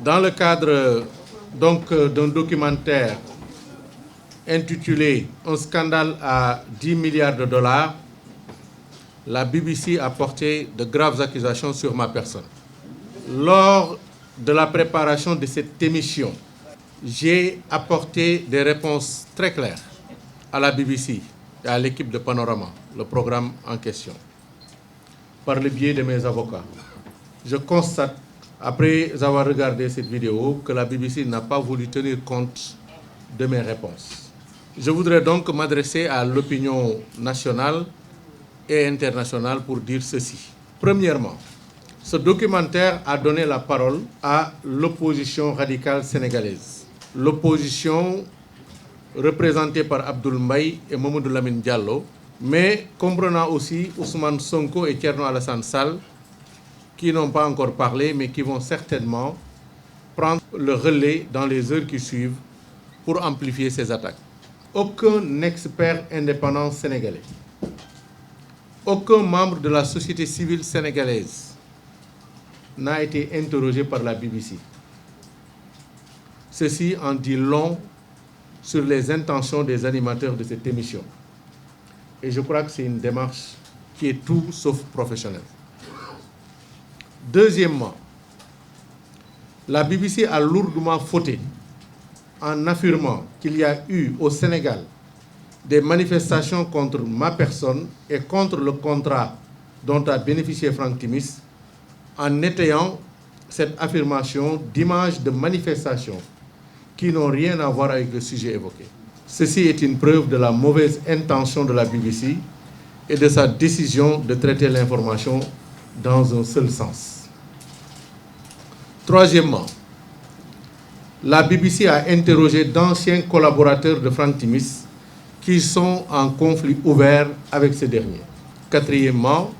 Dans le cadre d'un documentaire intitulé « Un scandale à 10 milliards de dollars », la BBC a porté de graves accusations sur ma personne. Lors de la préparation de cette émission, j'ai apporté des réponses très claires à la BBC et à l'équipe de Panorama, le programme en question, par le biais de mes avocats. Je constate, après avoir regardé cette vidéo, que la BBC n'a pas voulu tenir compte de mes réponses. Je voudrais donc m'adresser à l'opinion nationale et internationale pour dire ceci. Premièrement, ce documentaire a donné la parole à l'opposition radicale sénégalaise. L'opposition représentée par Abdoul Mbaye et Mamadou Lamine Diallo, mais comprenant aussi Ousmane Sonko et Thierno Alassane Sall, qui n'ont pas encore parlé, mais qui vont certainement prendre le relais dans les heures qui suivent pour amplifier ces attaques. Aucun expert indépendant sénégalais, aucun membre de la société civile sénégalaise n'a été interrogé par la BBC. Ceci en dit long sur les intentions des animateurs de cette émission. Et je crois que c'est une démarche qui est tout sauf professionnelle. Deuxièmement, la BBC a lourdement fauté en affirmant qu'il y a eu au Sénégal des manifestations contre ma personne et contre le contrat dont a bénéficié Franck Timis, en étayant cette affirmation d'images de manifestations qui n'ont rien à voir avec le sujet évoqué. Ceci est une preuve de la mauvaise intention de la BBC et de sa décision de traiter l'information dans un seul sens. Troisièmement, la BBC a interrogé d'anciens collaborateurs de Franck Timis qui sont en conflit ouvert avec ce dernier. Quatrièmement,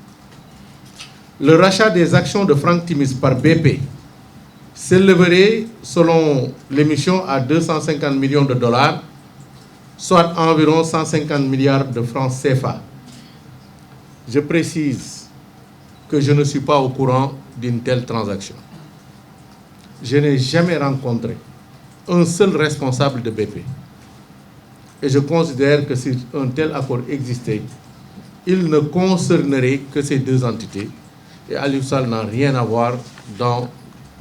le rachat des actions de Franck Timis par BP s'élèverait, selon l'émission, à 250 millions de dollars, soit environ 150 milliards de francs CFA. Je précise que je ne suis pas au courant d'une telle transaction. Je n'ai jamais rencontré un seul responsable de BP. Et je considère que si un tel accord existait, il ne concernerait que ces deux entités. Et Aliou Sall n'a rien à voir dans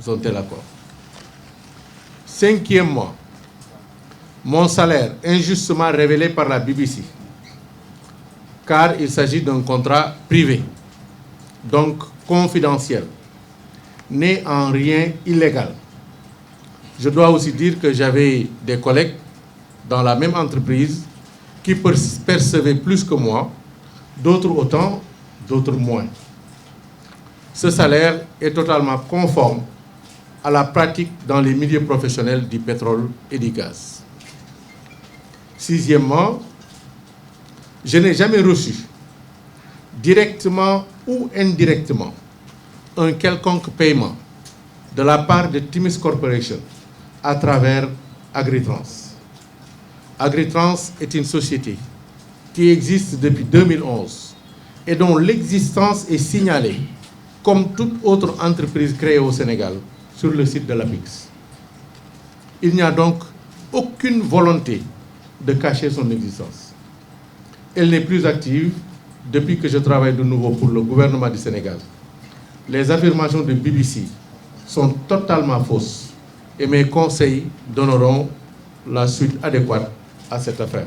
un tel accord. Cinquièmement, mon salaire injustement révélé par la BBC, car il s'agit d'un contrat privé, donc confidentiel, n'est en rien illégal. Je dois aussi dire que j'avais des collègues dans la même entreprise qui percevaient plus que moi, d'autres autant, d'autres moins. Ce salaire est totalement conforme à la pratique dans les milieux professionnels du pétrole et du gaz. Sixièmement, je n'ai jamais reçu, directement ou indirectement, un quelconque paiement de la part de Timis Corporation à travers Agritrans. Agritrans est une société qui existe depuis 2011 et dont l'existence est signalée comme toute autre entreprise créée au Sénégal sur le site de l'APIX. Il n'y a donc aucune volonté de cacher son existence. Elle n'est plus active depuis que je travaille de nouveau pour le gouvernement du Sénégal. Les affirmations de BBC sont totalement fausses et mes conseils donneront la suite adéquate à cette affaire.